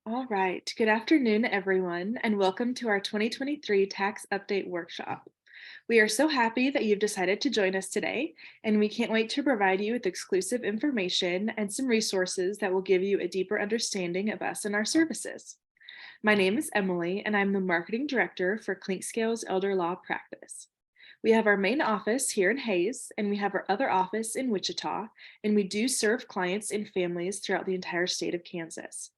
All right. Good afternoon, everyone, and welcome to our 2023 Tax Update Workshop. We are so happy that you've decided to join us today, and we can't wait to provide you with exclusive information and some resources that will give you a deeper understanding of us and our services. My name is Emily, and I'm the Marketing Director for Clinkscale's Elder Law Practice. We have our main office here in Hayes, and we have our other office in Wichita, and we do serve clients and families throughout the entire state of Kansas.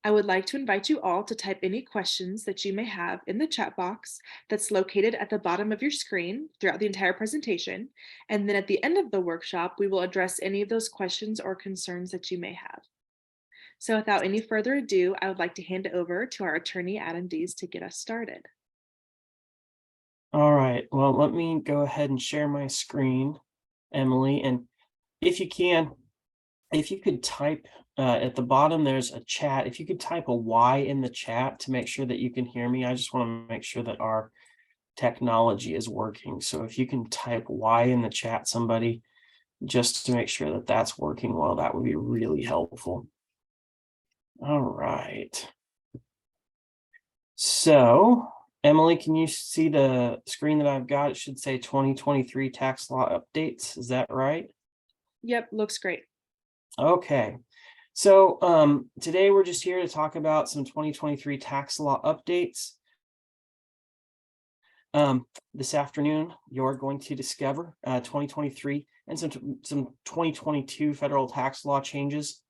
I would like to invite you all to type any questions that you may have in the chat box that's located at the bottom of your screen throughout the entire presentation. And then at the end of the workshop, we will address any of those questions or concerns that you may have. So without any further ado, I would like to hand it over to our attorney, Adam Dees, to get us started. All right, well, let me go ahead and share my screen, Emily, and if you can, if you could type at the bottom, there's a chat. If you could type a Y in the chat to make sure that you can hear me. I just want to make sure that our technology is working. So if you can type Y in the chat, somebody, just to make sure that that's working well, that would be really helpful. All right. So, Emily, can you see the screen that I've got? It should say 2023 tax law updates. Is that right? Yep, looks great. Okay. So today we're just here to talk about some 2023 tax law updates. This afternoon, you're going to discover 2023 and some 2022 federal tax law changes.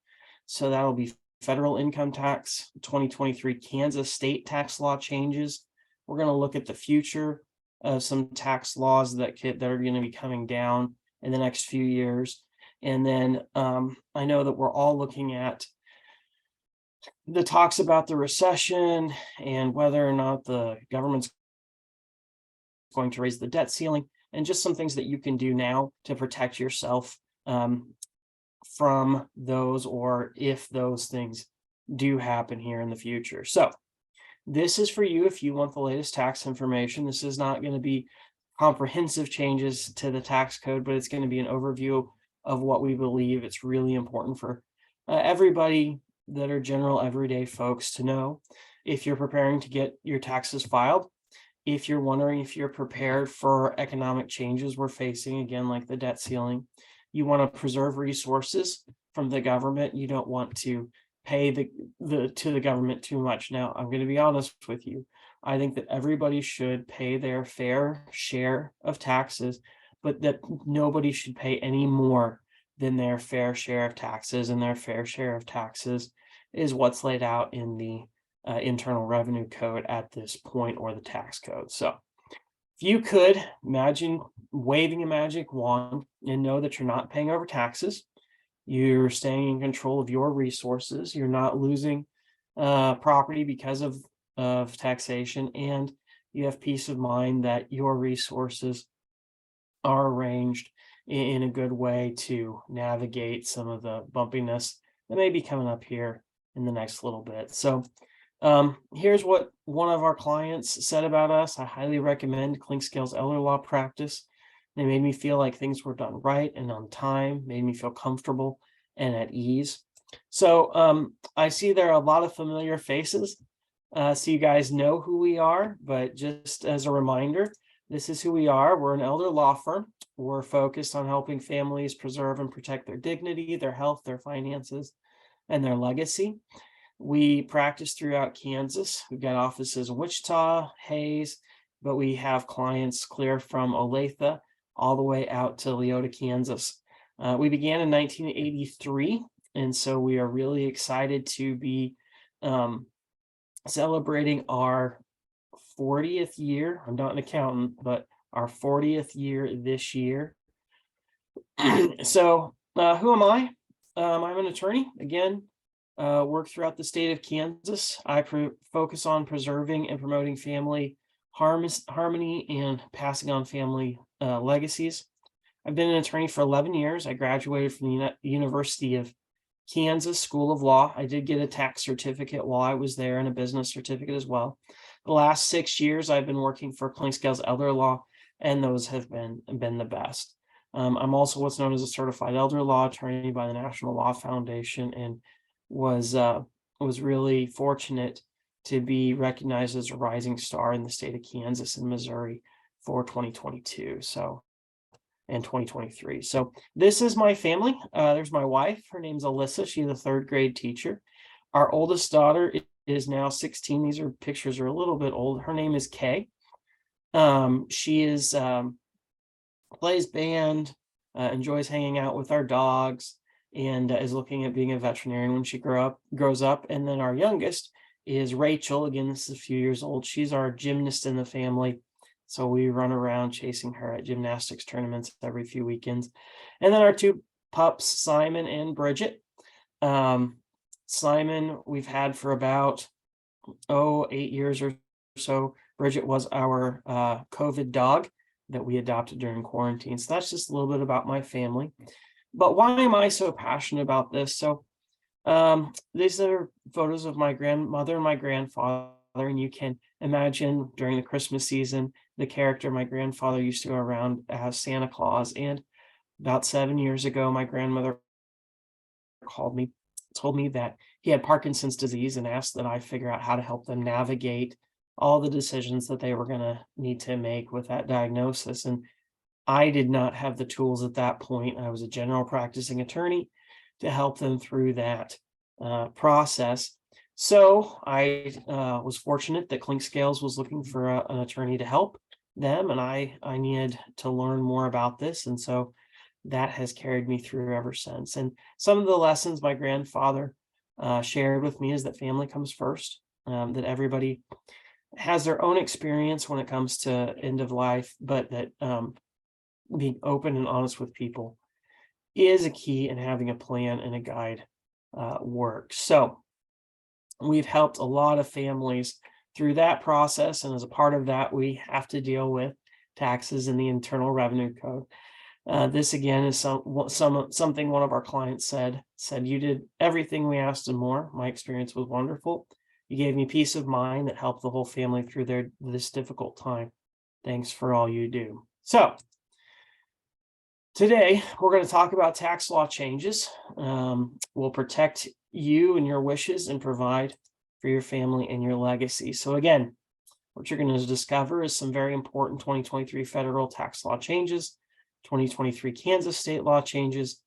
So that'll be federal income tax, 2023 Kansas state tax law changes. We're going to look at the future of some tax laws that are going to be coming down in the next few years. And then I know that we're all looking at the talks about the recession and whether or not the government's going to raise the debt ceiling, and just some things that you can do now to protect yourself from those, or if those things do happen here in the future. So this is for you if you want the latest tax information. This is not going to be comprehensive changes to the tax code, but it's going to be an overview of what we believe it's really important for everybody that are general everyday folks to know if you're preparing to get your taxes filed. If you're wondering if you're prepared for economic changes we're facing, again, like the debt ceiling, you want to preserve resources from the government. You don't want to pay the government too much. Now, I'm going to be honest with you. I think that everybody should pay their fair share of taxes, but that nobody should pay any more than their fair share of taxes, and their fair share of taxes is what's laid out in the Internal Revenue Code at this point, or the tax code. So if you could imagine waving a magic wand and know that you're not paying over taxes, you're staying in control of your resources, you're not losing property because of taxation, and you have peace of mind that your resources are arranged in a good way to navigate some of the bumpiness that may be coming up here in the next little bit. So here's what one of our clients said about us. I highly recommend Clinkscale's Elder Law Practice. They made me feel like things were done right and on time, made me feel comfortable and at ease. So I see there are a lot of familiar faces, so you guys know who we are, but just as a reminder, this is who we are. We're an elder law firm. We're focused on helping families preserve and protect their dignity, their health, their finances, and their legacy. We practice throughout Kansas. We've got offices in Wichita, Hayes, but we have clients clear from Olathe all the way out to Leota, Kansas. We began in 1983, and so we are really excited to be celebrating our 40th year. I'm not an accountant, but our 40th year this year. So who am I? I'm an attorney, again, work throughout the state of Kansas. I focus on preserving and promoting family harmony and passing on family legacies. I've been an attorney for 11 years. I graduated from the University of Kansas School of Law. I did get a tax certificate while I was there, and a business certificate as well. The last 6 years, I've been working for Clinkscale's Elder Law, and those have been the best. I'm also what's known as a certified elder law attorney by the National Law Foundation, and was was really fortunate to be recognized as a rising star in the state of Kansas and Missouri for 2022. And 2023. So this is my family. There's my wife. Her name's Alyssa. She's a third grade teacher. Our oldest daughter is now 16. These pictures are a little bit old. Her name is Kay. She is plays band, enjoys hanging out with our dogs, and is looking at being a veterinarian when she grows up. And then our youngest is Rachel. Again, this is a few years old. She's our gymnast in the family. So we run around chasing her at gymnastics tournaments every few weekends. And then our two pups, Simon and Bridget. Simon, we've had for about, 8 years or so. Bridget was our COVID dog that we adopted during quarantine. So that's just a little bit about my family. But why am I so passionate about this? So these are photos of my grandmother and my grandfather, and you can imagine during the Christmas season, the character my grandfather used to go around as Santa Claus. And about 7 years ago, my grandmother told me that he had Parkinson's disease, and asked that I figure out how to help them navigate all the decisions that they were going to need to make with that diagnosis. And I did not have the tools at that point. I was a general practicing attorney to help them through that process. So I was fortunate that Clink Scales was looking for an attorney to help them, and I needed to learn more about this. And so that has carried me through ever since. And some of the lessons my grandfather shared with me is that family comes first, that everybody has their own experience when it comes to end of life, but that being open and honest with people is a key, and having a plan and a guide works. So we've helped a lot of families through that process. And as a part of that, we have to deal with taxes and the Internal Revenue Code. This again is something one of our clients said, "You did everything we asked and more. My experience was wonderful. You gave me peace of mind that helped the whole family through this difficult time. Thanks for all you do." So today we're going to talk about tax law changes. We'll protect you and your wishes and provide for your family and your legacy. So again, what you're going to discover is some very important 2023 federal tax law changes, 2023 Kansas state law changes,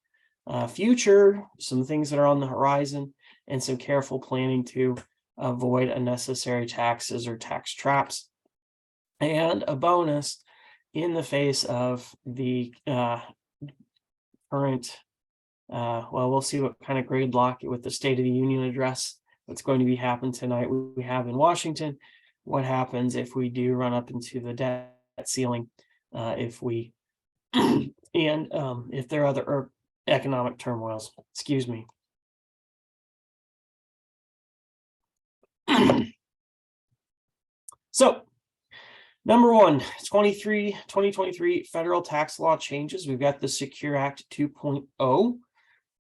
some things that are on the horizon, and some careful planning to avoid unnecessary taxes or tax traps. And a bonus in the face of the current, we'll see what kind of gridlock with the State of the Union address that's going to be happening tonight. We have in Washington. What happens if we do run up into the debt ceiling, if we and if there are other economic turmoils. Excuse me. So, number one, 2023 federal tax law changes. We've got the Secure Act 2.0.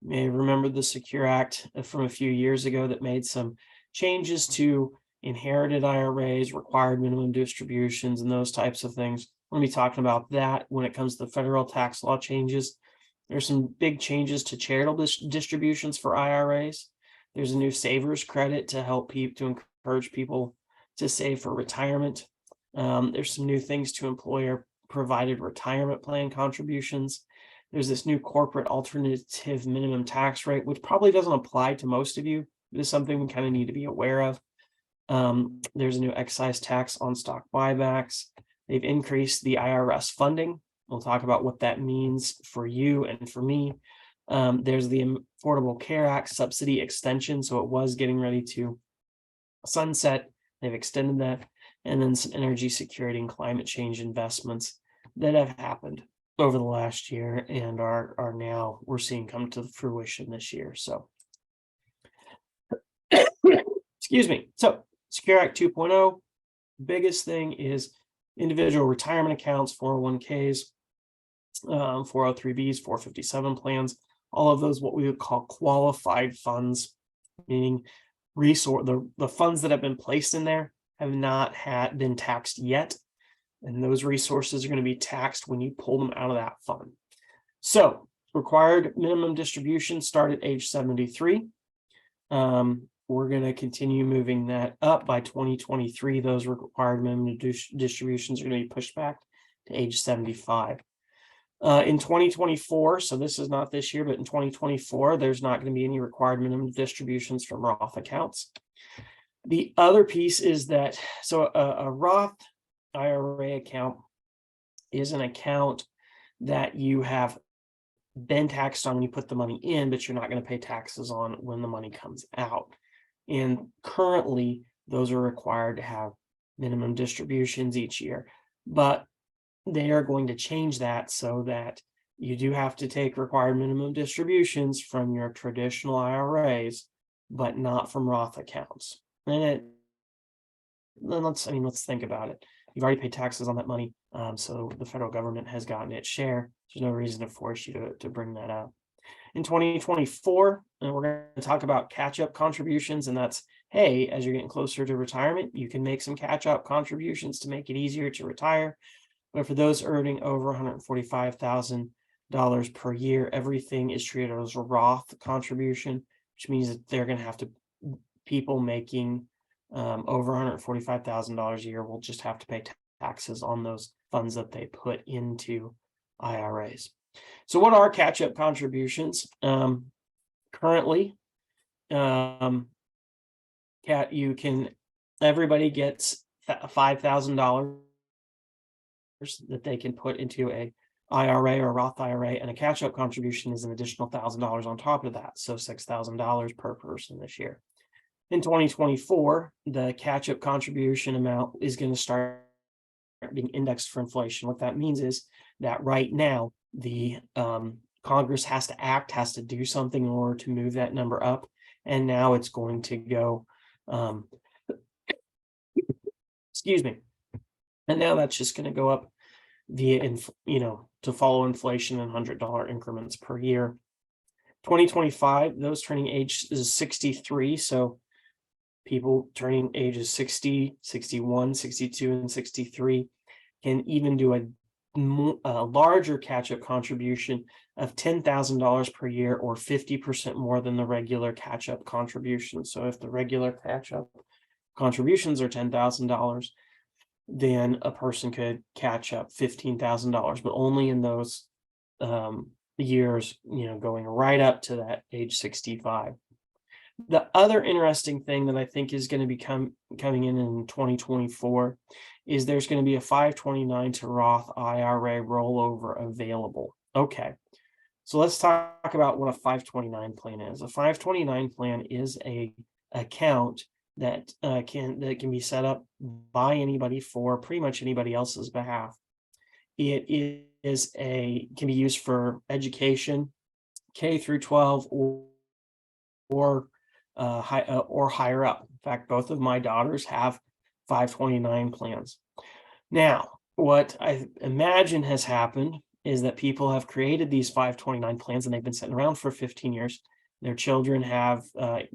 You may remember the Secure Act from a few years ago that made some changes to inherited IRAs, required minimum distributions, and those types of things. We're going to be talking about that when it comes to federal tax law changes. There's some big changes to charitable distributions for IRAs. There's a new savers credit to help to encourage people to save for retirement. There's some new things to employer provided retirement plan contributions. There's this new corporate alternative minimum tax rate, which probably doesn't apply to most of you. It is something we kind of need to be aware of. There's a new excise tax on stock buybacks. They've increased the IRS funding. We'll talk about what that means for you and for me. There's the Affordable Care Act subsidy extension. So it was getting ready to sunset. They've extended that. And then some energy security and climate change investments that have happened over the last year and are now we're seeing come to fruition this year. So, excuse me. So Secure Act 2.0, biggest thing is individual retirement accounts, 401ks, 403bs, 457 plans, all of those what we would call qualified funds, meaning the funds that have been placed in there have not been taxed yet. And those resources are going to be taxed when you pull them out of that fund. So required minimum distribution start at age 73. we're going to continue moving that up. By 2023. Those required minimum distributions are going to be pushed back to age 75. In 2024, so this is not this year, but in 2024, there's not going to be any required minimum distributions from Roth accounts. The other piece is that, so a Roth IRA account is an account that you have been taxed on when you put the money in, but you're not going to pay taxes on when the money comes out. And currently, those are required to have minimum distributions each year, but they are going to change that so that you do have to take required minimum distributions from your traditional IRAs, but not from Roth accounts. And let's think about it. You've already paid taxes on that money, so the federal government has gotten its share. There's no reason to force you to bring that up. In 2024, and we're going to talk about catch-up contributions, and that's, hey, as you're getting closer to retirement, you can make some catch-up contributions to make it easier to retire. But for those earning over $145,000 per year, everything is treated as a Roth contribution, which means that they're going to have to, people making over $145,000 a year will just have to pay taxes on those funds that they put into IRAs. So what are catch-up contributions? Currently, everybody gets $5,000 that they can put into a IRA or Roth IRA, and a catch-up contribution is an additional $1,000 on top of that, so $6,000 per person this year. In 2024, the catch-up contribution amount is going to start being indexed for inflation. What that means is that right now, the Congress has to do something in order to move that number up, and now it's going to go, excuse me, and now that's just going to go up via, to follow inflation in $100 increments per year. 2025, those turning age is 63, so people turning ages 60, 61, 62, and 63 can even do a larger catch-up contribution of $10,000 per year, or 50% more than the regular catch-up contribution. So if the regular catch-up contributions are $10,000, then a person could catch up $15,000, but only in those years, going right up to that age 65. The other interesting thing that I think is going to be coming in 2024 is there's going to be a 529 to Roth IRA rollover available. Okay, so let's talk about what a 529 plan is. A 529 plan is a account that can be set up by anybody for pretty much anybody else's behalf. It can be used for education, K through 12, or higher up. In fact, both of my daughters have 529 plans. Now, what I imagine has happened is that people have created these 529 plans, and they've been sitting around for 15 years. Their children have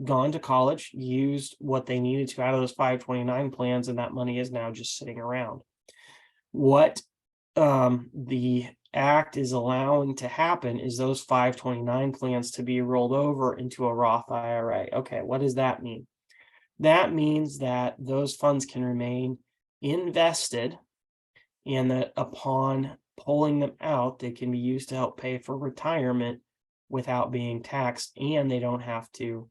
gone to college, used what they needed to out of those 529 plans, and that money is now just sitting around. What the Act is allowing to happen is those 529 plans to be rolled over into a Roth IRA. Okay, what does that mean? That means that those funds can remain invested, and that upon pulling them out, they can be used to help pay for retirement without being taxed, and they don't have to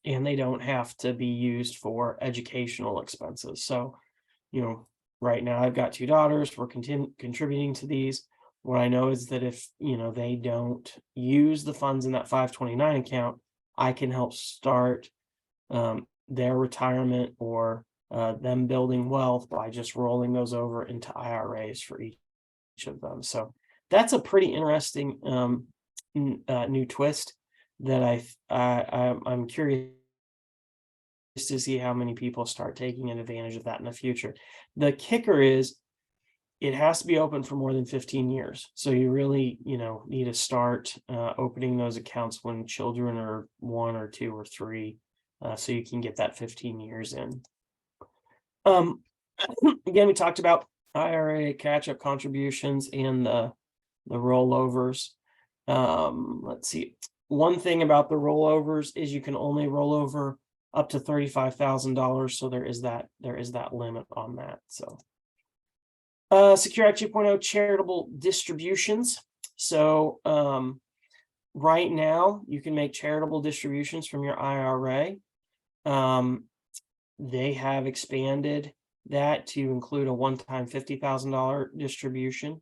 be used for educational expenses. So, right now I've got two daughters. We're contributing to these. What I know is that if they don't use the funds in that 529 account, I can help start their retirement or them building wealth by just rolling those over into IRAs for each of them. So that's a pretty interesting new twist that I'm curious to see how many people start taking advantage of that in the future. The kicker is it has to be open for more than 15 years. So you really, need to start opening those accounts when children are 1 or 2 or 3, so you can get that 15 years in. Again, we talked about IRA catch-up contributions and the rollovers. Let's see. One thing about the rollovers is you can only roll over up to $35,000. So there is that limit on that. So Secure Act 2.0 charitable distributions. So right now you can make charitable distributions from your IRA. They have expanded that to include a one-time $50,000 distribution.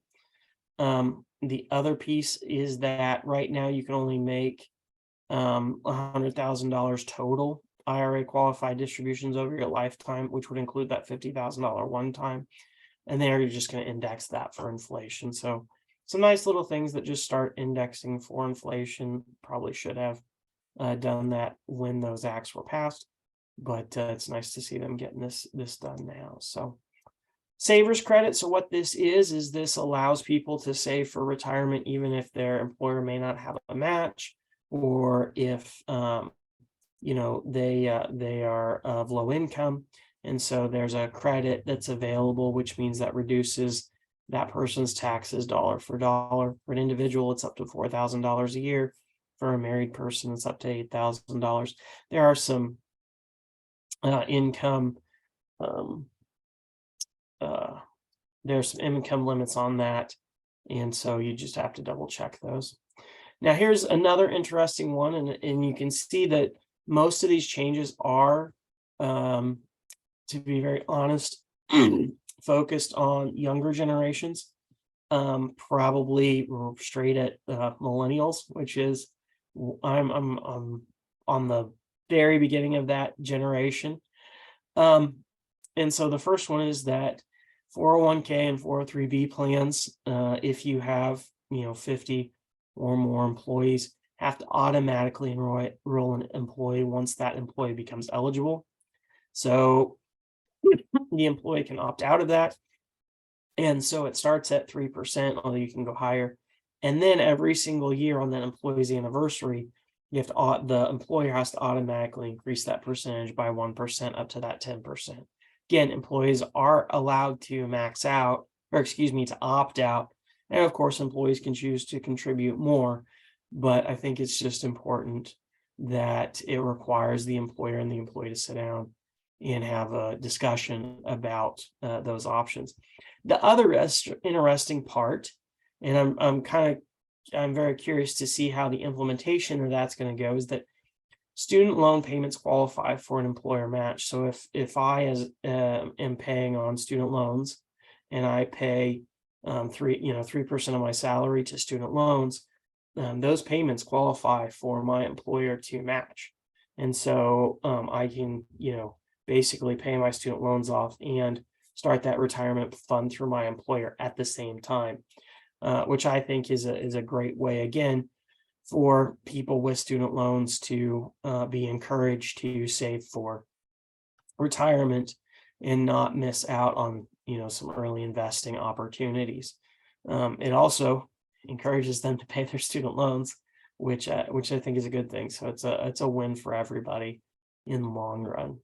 The other piece is that right now you can only make $100,000 total IRA qualified distributions over your lifetime, which would include that $50,000 one time. And then you're just going to index that for inflation. So some nice little things that just start indexing for inflation. Probably should have done that when those acts were passed, but it's nice to see them getting this done now. So savers credit. So what this is this allows people to save for retirement, even if their employer may not have a match, or if they are of low income. And so there's a credit that's available, which means that reduces that person's taxes dollar for dollar. For an individual, it's up to $4,000 a year. For a married person, it's up to $8,000. There are some there's some income limits on that. And so you just have to double check those. Now, here's another interesting one. And you can see that most of these changes are, to be very honest, focused on younger generations, probably straight at millennials, which is I'm on the very beginning of that generation. And so the first one is that 401k and 403b plans, if you have 50 or more employees, have to automatically enroll an employee once that employee becomes eligible. So the employee can opt out of that. And so it starts at 3%, although you can go higher. And then every single year on that employee's anniversary, the employer has to automatically increase that percentage by 1% up to that 10%. Again, employees are allowed to to opt out. And of course, employees can choose to contribute more. But I think it's just important that it requires the employer and the employee to sit down and have a discussion about those options. The other interesting part, and I'm very curious to see how the implementation of that's going to go, is that student loan payments qualify for an employer match. So if I am paying on student loans and I pay 3% of my salary to student loans, those payments qualify for my employer to match. And so I can basically pay my student loans off and start that retirement fund through my employer at the same time, which I think is a great way, again, for people with student loans to be encouraged to save for retirement and not miss out on some early investing opportunities. It also encourages them to pay their student loans, which I think is a good thing. So it's a win for everybody in the long run.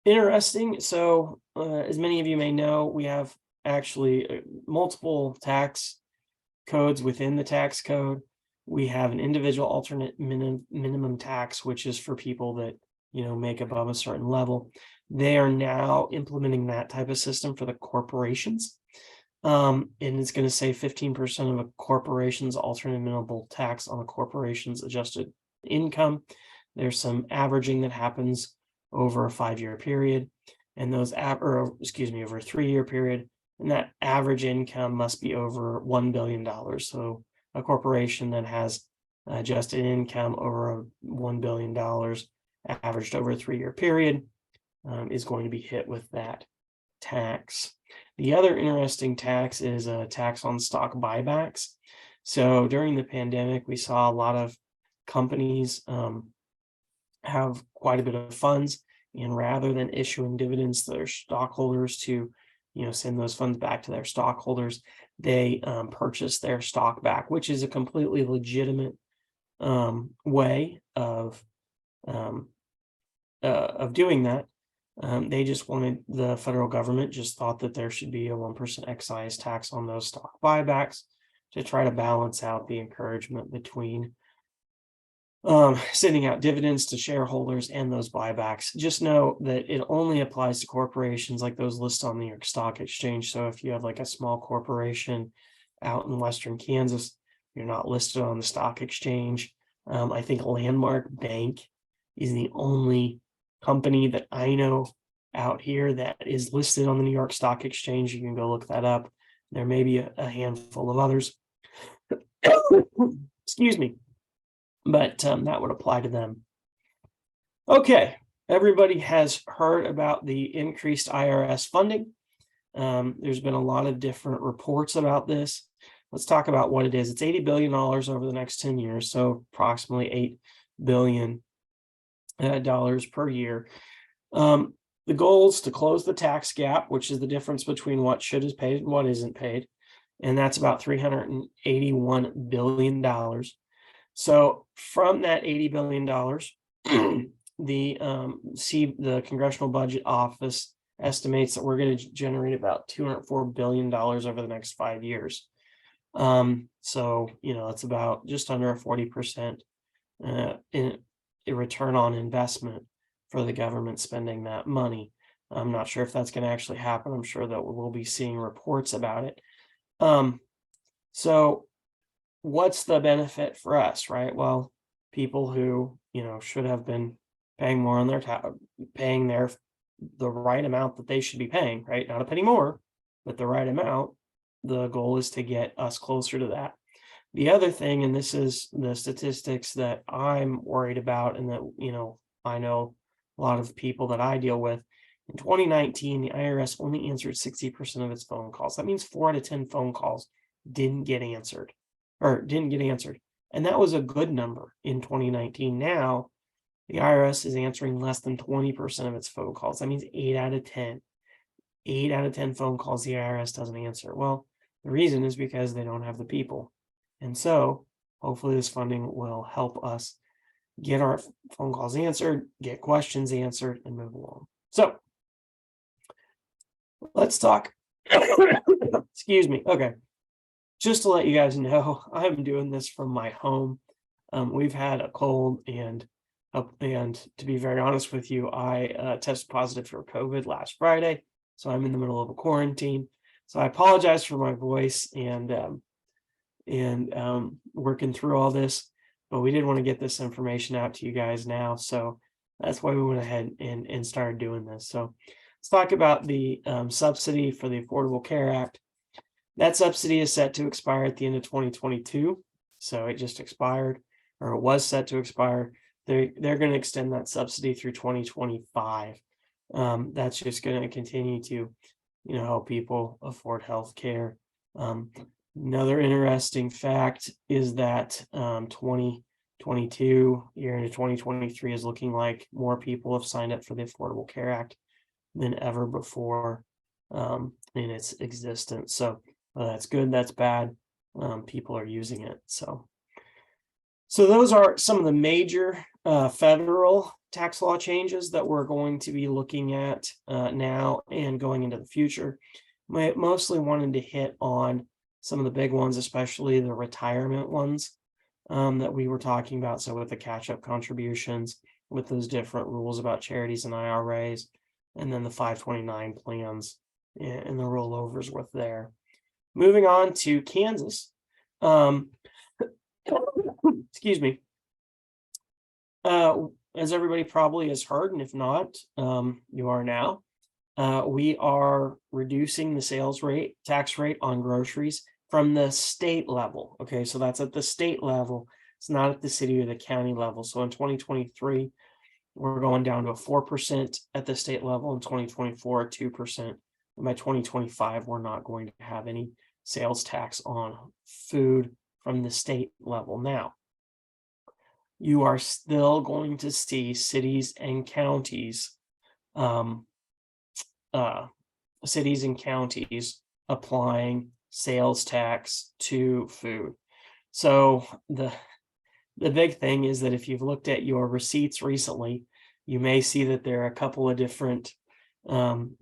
Interesting. So as many of you may know, we have actually multiple tax codes within the tax code. We have an individual alternate minimum tax, which is for people that make above a certain level. They are now implementing that type of system for the corporations. And it's going to say 15% of a corporation's alternate minimum tax on a corporation's adjusted income. There's some averaging that happens over a 5-year period, and over a 3-year period, and that average income must be over $1 billion. So a corporation that has adjusted income over $1 billion averaged over a 3-year period is going to be hit with that tax. The other interesting tax is a tax on stock buybacks. So during the pandemic, we saw a lot of companies have quite a bit of funds, and rather than issuing dividends to their stockholders to send those funds back to their stockholders, they purchase their stock back, which is a completely legitimate way of doing that. They just wanted, the federal government just thought that there should be a 1% excise tax on those stock buybacks to try to balance out the encouragement between sending out dividends to shareholders and those buybacks. Just know that it only applies to corporations like those listed on the New York Stock Exchange. So if you have like a small corporation out in Western Kansas, you're not listed on the stock exchange. I think Landmark Bank is the only company that I know out here that is listed on the New York Stock Exchange. You can go look that up. There may be a handful of others. Excuse me. But that would apply to them. Okay, everybody has heard about the increased IRS funding. There's been a lot of different reports about this. Let's talk about what it is. It's $80 billion over the next 10 years, so approximately $8 billion per year. The goal is to close the tax gap, which is the difference between what should is paid and what isn't paid. And that's about $381 billion. So from that $80 billion, the Congressional Budget Office estimates that we're going to generate about $204 billion over the next 5 years. So, it's about just under a 40% in a return on investment for the government spending that money. I'm not sure if that's going to actually happen. I'm sure that we'll be seeing reports about it. So what's the benefit for us, right? Well, people who, should have been paying more on their paying the right amount that they should be paying, right? Not a penny more, but the right amount. The goal is to get us closer to that. The other thing, and this is the statistics that I'm worried about, and that, I know a lot of people that I deal with. In 2019, the IRS only answered 60% of its phone calls. That means 4 out of 10 phone calls didn't get answered. And that was a good number in 2019. Now, the IRS is answering less than 20% of its phone calls. That means 8 out of 10. 8 out of 10 phone calls the IRS doesn't answer. Well, the reason is because they don't have the people. And so hopefully this funding will help us get our phone calls answered, get questions answered, and move along. So let's talk. Excuse me. Okay. Just to let you guys know, I'm doing this from my home. We've had a cold, and to be very honest with you, I tested positive for COVID last Friday. So I'm in the middle of a quarantine. So I apologize for my voice and working through all this, but we did want to get this information out to you guys now. So that's why we went ahead and started doing this. So let's talk about the subsidy for the Affordable Care Act. That subsidy is set to expire at the end of 2022. So it just expired, or it was set to expire. They're going to extend that subsidy through 2025. That's just going to continue to, help people afford health care. Another interesting fact is that 2022 year into 2023 is looking like more people have signed up for the Affordable Care Act than ever before in its existence. So that's good, that's bad. People are using it. So those are some of the major federal tax law changes that we're going to be looking at now and going into the future. I mostly wanted to hit on some of the big ones, especially the retirement ones that we were talking about. So with the catch-up contributions, with those different rules about charities and IRAs, and then the 529 plans and the rollovers with there. Moving on to Kansas. Excuse me. As everybody probably has heard, and if not, you are now, we are reducing the tax rate on groceries from the state level. Okay, so that's at the state level. It's not at the city or the county level. So in 2023, we're going down to a 4% at the state level. In 2024, 2%. And by 2025, we're not going to have any sales tax on food from the state level. Now, you are still going to see cities and counties applying sales tax to food. So the big thing is that if you've looked at your receipts recently, you may see that there are a couple of different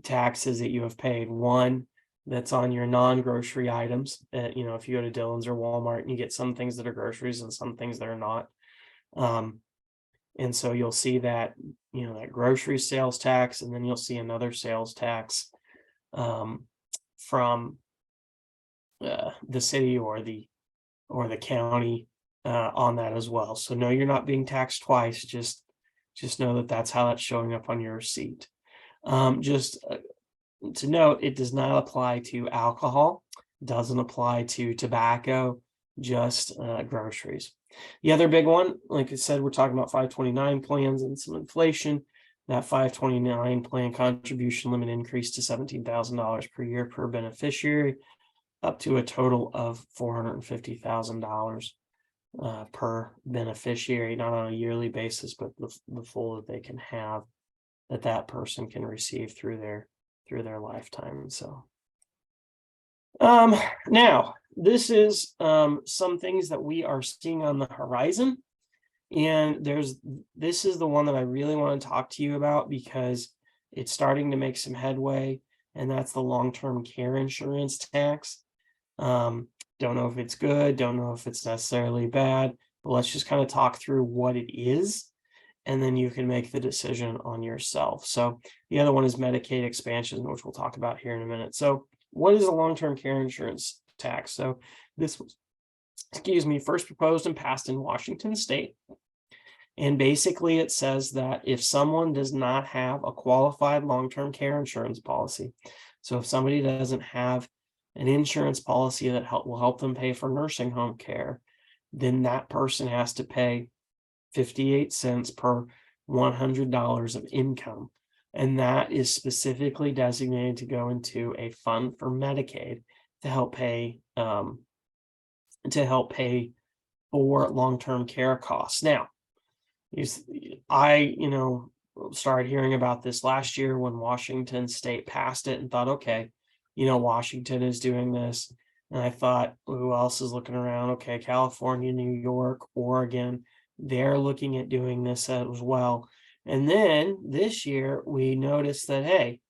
taxes that you have paid. One that's on your non-grocery items. If you go to Dillon's or Walmart and you get some things that are groceries and some things that are not. And so you'll see that, that grocery sales tax, and then you'll see another sales tax from the city or the county on that as well. So no, you're not being taxed twice. Just know that that's how that's showing up on your receipt. Just to note, it does not apply to alcohol, doesn't apply to tobacco, just groceries. The other big one, like I said, we're talking about 529 plans and some inflation. That 529 plan contribution limit increased to $17,000 per year per beneficiary, up to a total of $450,000 per beneficiary, not on a yearly basis, but the full that they can have, that person can receive through their lifetime. So now this is some things that we are seeing on the horizon, and this is the one that I really want to talk to you about because it's starting to make some headway, and that's the long-term care insurance tax. Don't know if it's good, don't know if it's necessarily bad, but let's just kind of talk through what it is, and then you can make the decision on yourself. So the other one is Medicaid expansion, which we'll talk about here in a minute. So what is a long-term care insurance tax? So this was, first proposed and passed in Washington state. And basically it says that if someone does not have a qualified long-term care insurance policy, so if somebody doesn't have an insurance policy that will help them pay for nursing home care, then that person has to pay 58 cents per $100 of income. And that is specifically designated to go into a fund for Medicaid to help pay for long-term care costs. Now, I started hearing about this last year when Washington state passed it and thought, okay, Washington is doing this. And I thought, who else is looking around? Okay, California, New York, Oregon, they're looking at doing this as well. And then this year we noticed that, hey,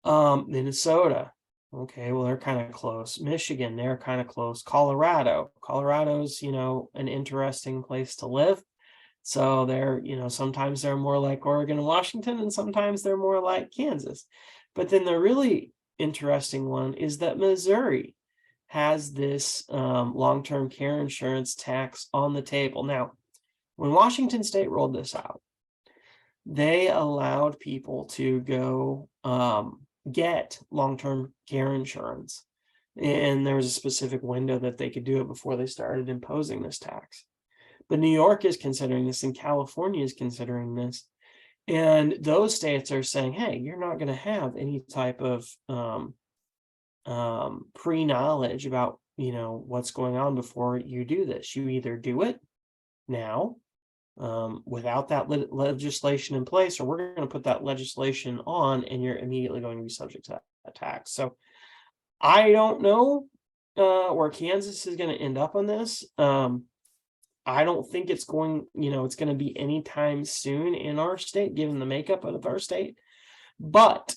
Minnesota, okay, well, they're kind of close. Michigan, they're kind of close. Colorado's, an interesting place to live. So they're, sometimes they're more like Oregon and Washington, and sometimes they're more like Kansas. But then the really interesting one is that Missouri has this long-term care insurance tax on the table. Now, when Washington state rolled this out, they allowed people to go get long-term care insurance. And there was a specific window that they could do it before they started imposing this tax. But New York is considering this, and California is considering this. And those states are saying, hey, you're not going to have any type of pre-knowledge about, what's going on before you do this. You either do it now without that legislation in place, or we're going to put that legislation on and you're immediately going to be subject to that tax. So I don't know where Kansas is going to end up on this. I don't think it's going to be anytime soon in our state, given the makeup of our state. But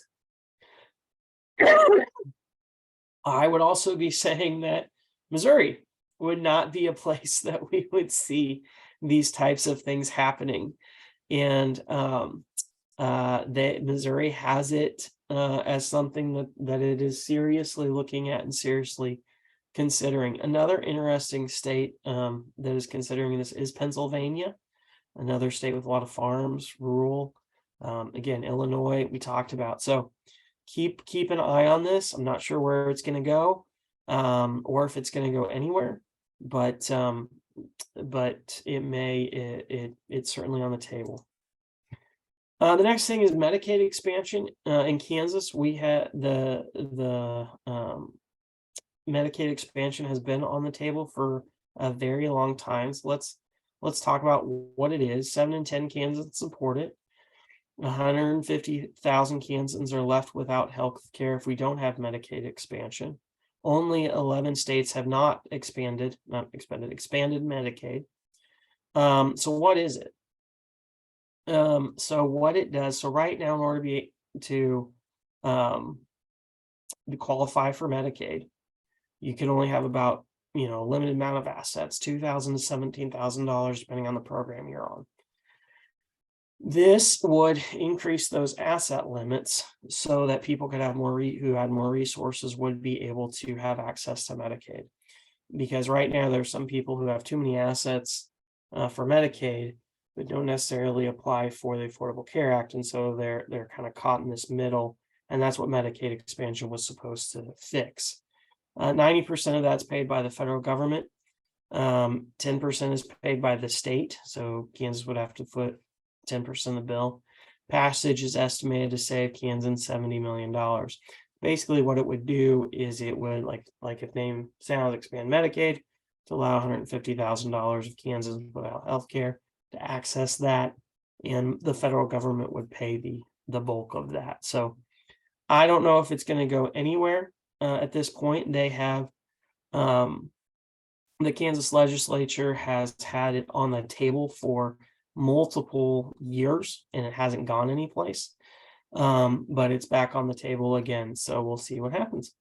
I would also be saying that Missouri would not be a place that we would see these types of things happening. And Missouri has it as something that it is seriously looking at and seriously considering. Another interesting state that is considering this is Pennsylvania, another state with a lot of farms, rural. Again, Illinois, we talked about. So keep an eye on this. I'm not sure where it's going to go or if it's going to go anywhere, but it's certainly on the table. The next thing is Medicaid expansion. In Kansas, we had the Medicaid expansion has been on the table for a very long time. So let's talk about what it is. 7 in 10 Kansans support it. 150,000 Kansans are left without health care if we don't have Medicaid expansion. Only 11 states have expanded Medicaid. So what is it? So what it does, so right now, in order to qualify for Medicaid, you can only have about, a limited amount of assets, $2,000 to $17,000, depending on the program you're on. This would increase those asset limits so that people could have more who had more resources would be able to have access to Medicaid. Because right now there's some people who have too many assets for Medicaid, but don't necessarily apply for the Affordable Care Act, and so they're kind of caught in this middle, and that's what Medicaid expansion was supposed to fix. 90% of that's paid by the federal government. 10% is paid by the state, so Kansas would have to foot 10% of the bill. Passage is estimated to save Kansas $70 million. Basically, what it would do is it would, like its name sounds, expand Medicaid to allow $150,000 of Kansas without health care to access that, and the federal government would pay the bulk of that. So I don't know if it's going to go anywhere at this point. They have the Kansas legislature has had it on the table for multiple years and it hasn't gone anyplace. But it's back on the table again, so we'll see what happens.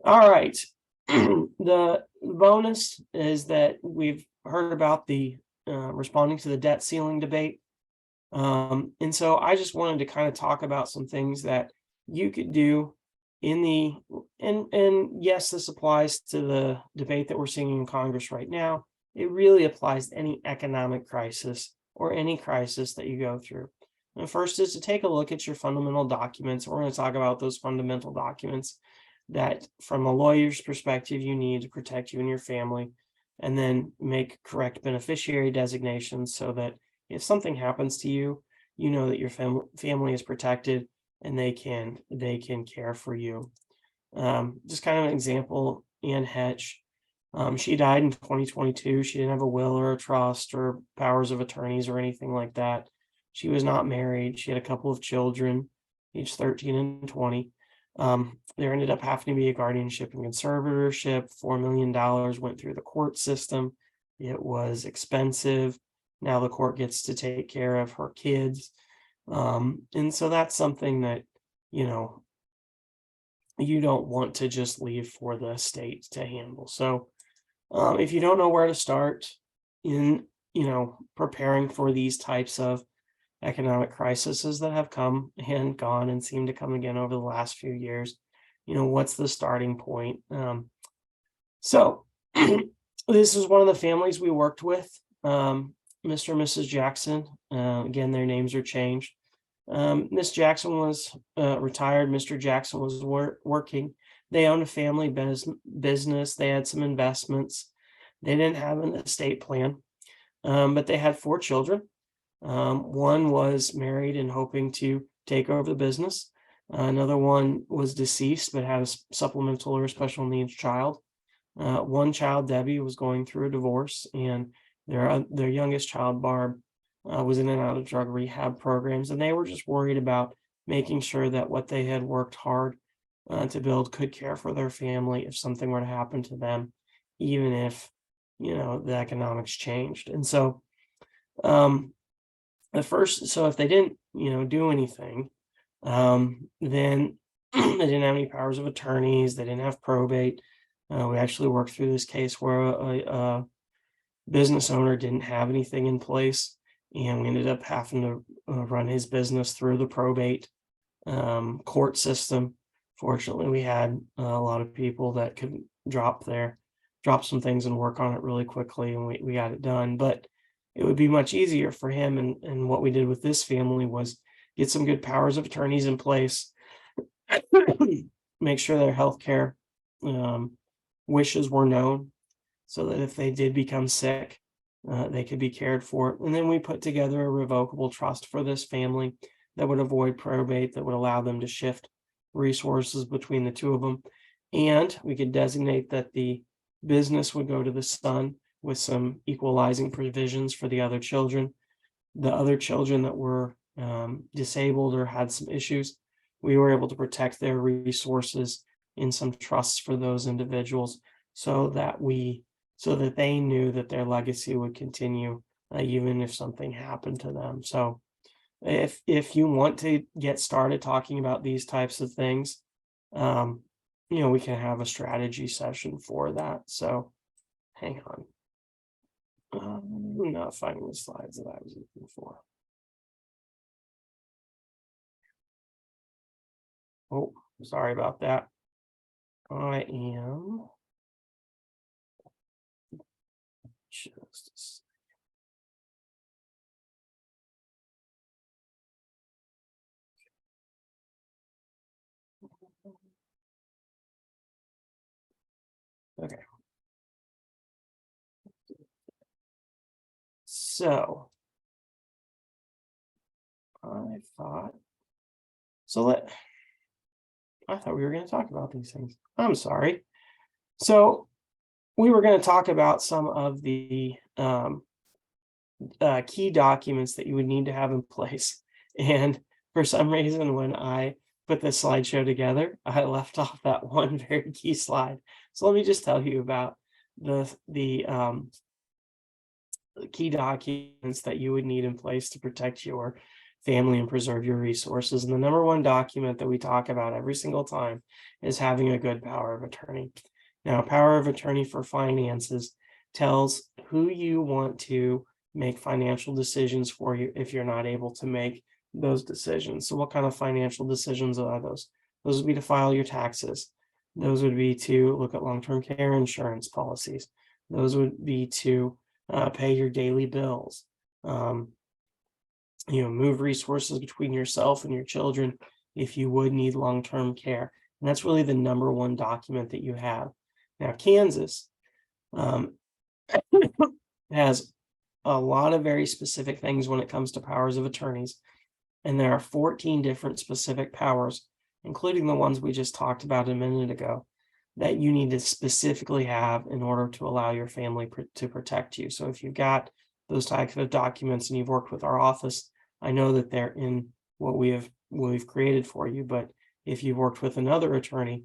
All right. The bonus is that we've heard about the responding to the debt ceiling debate. And so I just wanted to kind of talk about some things that you could do and yes, this applies to the debate that we're seeing in Congress right now. It really applies to any economic crisis or any crisis that you go through. And first is to take a look at your fundamental documents. We're going to talk about those fundamental documents that, from a lawyer's perspective, you need to protect you and your family, and then make correct beneficiary designations so that if something happens to you, you know that your family is protected and they can care for you. Just kind of an example, Ann Hetch, she died in 2022. She didn't have a will or a trust or powers of attorneys or anything like that. She was not married. She had a couple of children, age 13 and 20. There ended up having to be a guardianship and conservatorship. $4 million went through the court system. It was expensive. Now the court gets to take care of her kids. And so that's something that, you don't want to just leave for the state to handle. So if you don't know where to start in, preparing for these types of economic crises that have come and gone and seem to come again over the last few years, what's the starting point? So this is one of the families we worked with, Mr. and Mrs. Jackson. Again, their names are changed. Miss Jackson was retired. Mr. Jackson was working. They owned a family business. They had some investments. They didn't have an estate plan, but they had 4 children. One was married and hoping to take over the business. Another one was deceased but had a supplemental or special needs child. One child, Debbie, was going through a divorce, and their youngest child, Barb, was in and out of drug rehab programs, and they were just worried about making sure that what they had worked hard to build could care for their family if something were to happen to them, even if, the economics changed. And so so if they didn't, do anything, then they didn't have any powers of attorneys, they didn't have probate. We actually worked through this case where a business owner didn't have anything in place, and we ended up having to run his business through the probate court system. Fortunately, we had a lot of people that could drop some things and work on it really quickly, and we got it done. But it would be much easier for him. And what we did with this family was get some good powers of attorneys in place, make sure their healthcare wishes were known so that if they did become sick, they could be cared for. And then we put together a revocable trust for this family that would avoid probate, that would allow them to shift resources between the two of them. And we could designate that the business would go to the son with some equalizing provisions for the other children. The other children that were disabled or had some issues, we were able to protect their resources in some trusts for those individuals so that they knew that their legacy would continue even if something happened to them. So if you want to get started talking about these types of things, we can have a strategy session for that. So hang on. I'm not finding the slides that I was looking for. Oh, sorry about that. I am just okay. So I thought I thought we were going to talk about these things. I'm sorry. So we were going to talk about some of the key documents that you would need to have in place. And for some reason, when I put this slideshow together, I left off that one very key slide. So let me just tell you about the key documents that you would need in place to protect your family and preserve your resources. And the number one document that we talk about every single time is having a good power of attorney. Now, power of attorney for finances tells who you want to make financial decisions for you if you're not able to make those decisions. So what kind of financial decisions are those? Those would be to file your taxes. Those would be to look at long-term care insurance policies. Those would be to pay your daily bills, move resources between yourself and your children if you would need long-term care. And that's really the number one document that you have. Now, Kansas has a lot of very specific things when it comes to powers of attorneys. And there are 14 different specific powers, including the ones we just talked about a minute ago, that you need to specifically have in order to allow your family to protect you. So if you've got those types of documents and you've worked with our office, I know that they're in what we've created for you. But if you've worked with another attorney,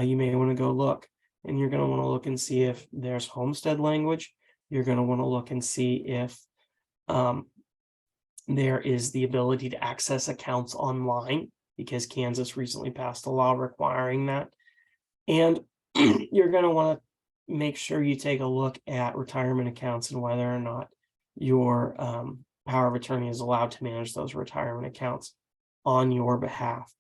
you may want to go look, and you're going to want to look and see if there's homestead language. You're going to want to look and see if there is the ability to access accounts online, because Kansas recently passed a law requiring that. And you're going to want to make sure you take a look at retirement accounts and whether or not your power of attorney is allowed to manage those retirement accounts on your behalf.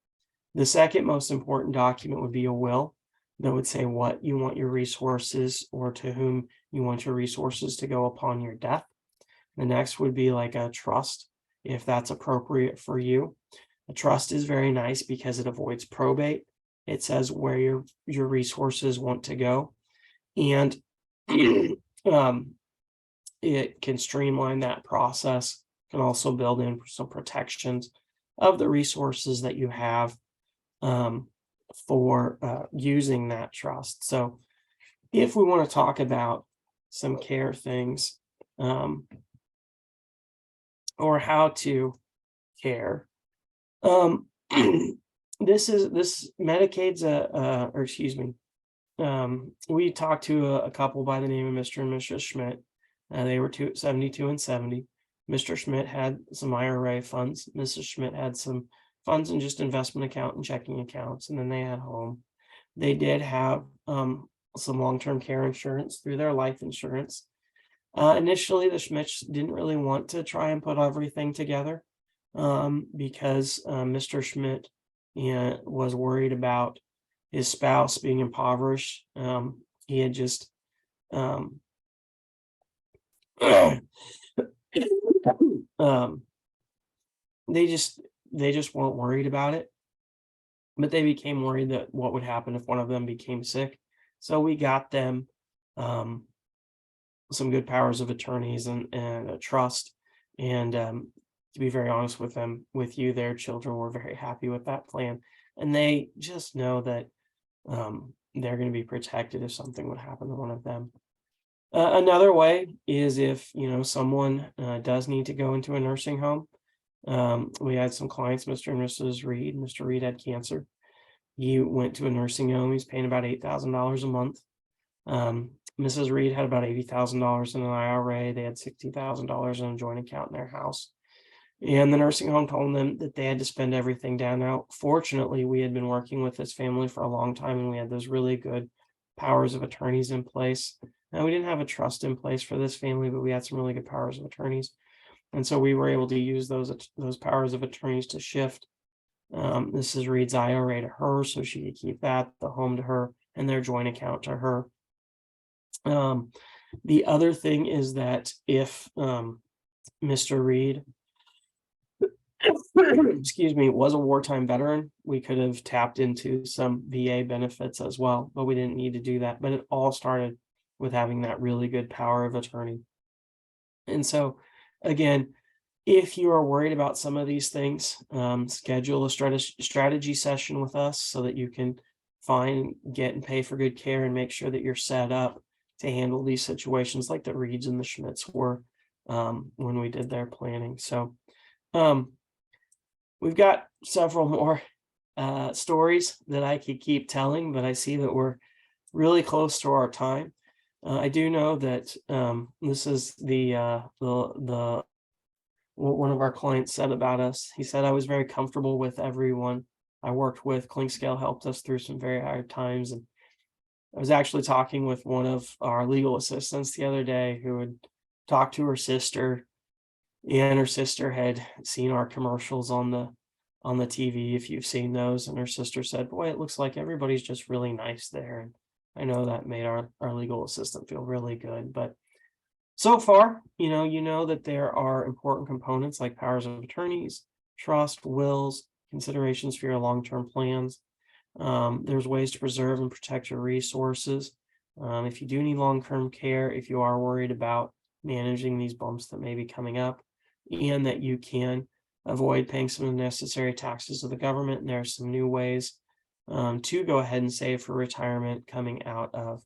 The second most important document would be a will that would say what you want your resources, or to whom you want your resources to go upon your death. The next would be like a trust, if that's appropriate for you. A trust is very nice because it avoids probate. It says where your resources want to go, and it can streamline that process. Can also build in some protections of the resources that you have for using that trust. So if we want to talk about some care things, or how to care, this Medicaid's we talked to a couple by the name of Mr. and Mrs. Schmidt. They were 72 and 70. Mr. Schmidt had some IRA funds. Mrs. Schmidt had some funds in just investment account and checking accounts, and then they had home. They did have some long-term care insurance through their life insurance. Initially, the Schmidts didn't really want to try and put everything together because Mr. Schmidt was worried about his spouse being impoverished. He had just they just weren't worried about it, but they became worried that what would happen if one of them became sick. So we got them some good powers of attorneys and a trust. And to be very honest with you, their children were very happy with that plan. And they just know that they're going to be protected if something would happen to one of them. Another way is if, someone does need to go into a nursing home. We had some clients, Mr. and Mrs. Reed. Mr. Reed had cancer. He went to a nursing home. He's paying about $8,000 a month. Mrs. Reed had about $80,000 in an IRA. They had $60,000 in a joint account in their house. And the nursing home told them that they had to spend everything down. Now, fortunately, we had been working with this family for a long time and we had those really good powers of attorneys in place. Now, we didn't have a trust in place for this family, but we had some really good powers of attorneys. And so we were able to use those powers of attorneys to shift Mrs. Reed's IRA to her so she could keep that, the home to her, and their joint account to her. The other thing is that if Mr. Reed, excuse me, was a wartime veteran, we could have tapped into some VA benefits as well, but we didn't need to do that. But it all started with having that really good power of attorney. And so, again, if you are worried about some of these things, schedule a strategy session with us so that you can find, get, and pay for good care and make sure that you're set up to handle these situations like the Reeds and the Schmidts were when we did their planning. So we've got several more stories that I could keep telling, but I see that we're really close to our time. I do know that this is what one of our clients said about us. He said, I was very comfortable with everyone I worked with. Clinkscale helped us through some very hard times. And I was actually talking with one of our legal assistants the other day who had talked to her sister, and her sister had seen our commercials on the TV, if you've seen those. And her sister said, boy, it looks like everybody's just really nice there. And I know that made our legal assistant feel really good. But so far, you know that there are important components like powers of attorneys, trust, wills, considerations for your long-term plans. There's ways to preserve and protect your resources. If you do need long-term care, if you are worried about managing these bumps that may be coming up, and that you can avoid paying some unnecessary taxes to the government, and there are some new ways to go ahead and save for retirement coming out of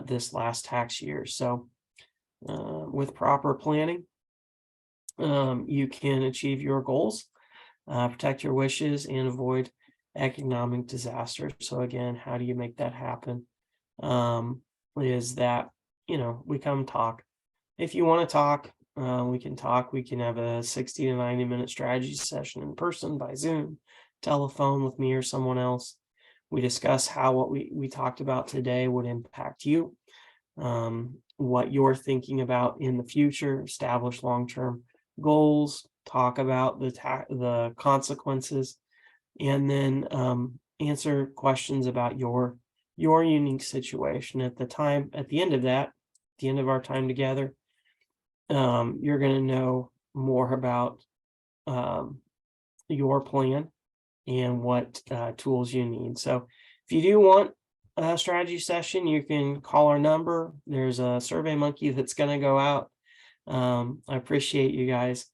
this last tax year. So with proper planning, you can achieve your goals, protect your wishes, and avoid economic disaster. So again, how do you make that happen? Is that, we come talk. If you want to talk, we can talk. We can have a 60 to 90-minute strategy session in person, by Zoom, telephone with me or someone else. We discuss how what we talked about today would impact you, what you're thinking about in the future, establish long-term goals, talk about the consequences, and then answer questions about your unique situation. At the end of our time together, you're going to know more about your plan and what tools you need. So if you do want a strategy session, you can call our number. There's a Survey Monkey that's going to go out. I appreciate you guys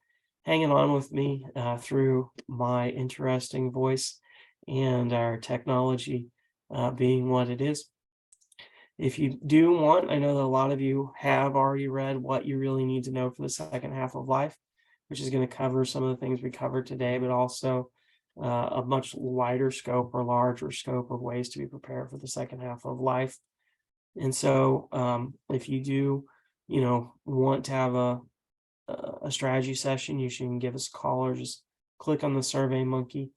hanging on with me through my interesting voice and our technology being what it is. If you do want, I know that a lot of you have already read What You Really Need to Know for the Second Half of Life, which is going to cover some of the things we covered today, but also a much wider scope or larger scope of ways to be prepared for the second half of life. And so if you do, want to have a strategy session, you should give us a call or just click on the Survey Monkey.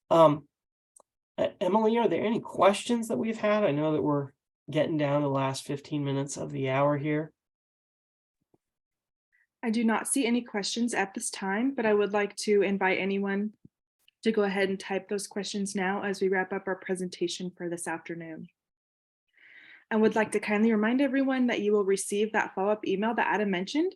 Emily, are there any questions that we've had? I know that we're getting down to the last 15 minutes of the hour here. I do not see any questions at this time, but I would like to invite anyone to go ahead and type those questions now as we wrap up our presentation for this afternoon. I would like to kindly remind everyone that you will receive that follow-up email that Adam mentioned.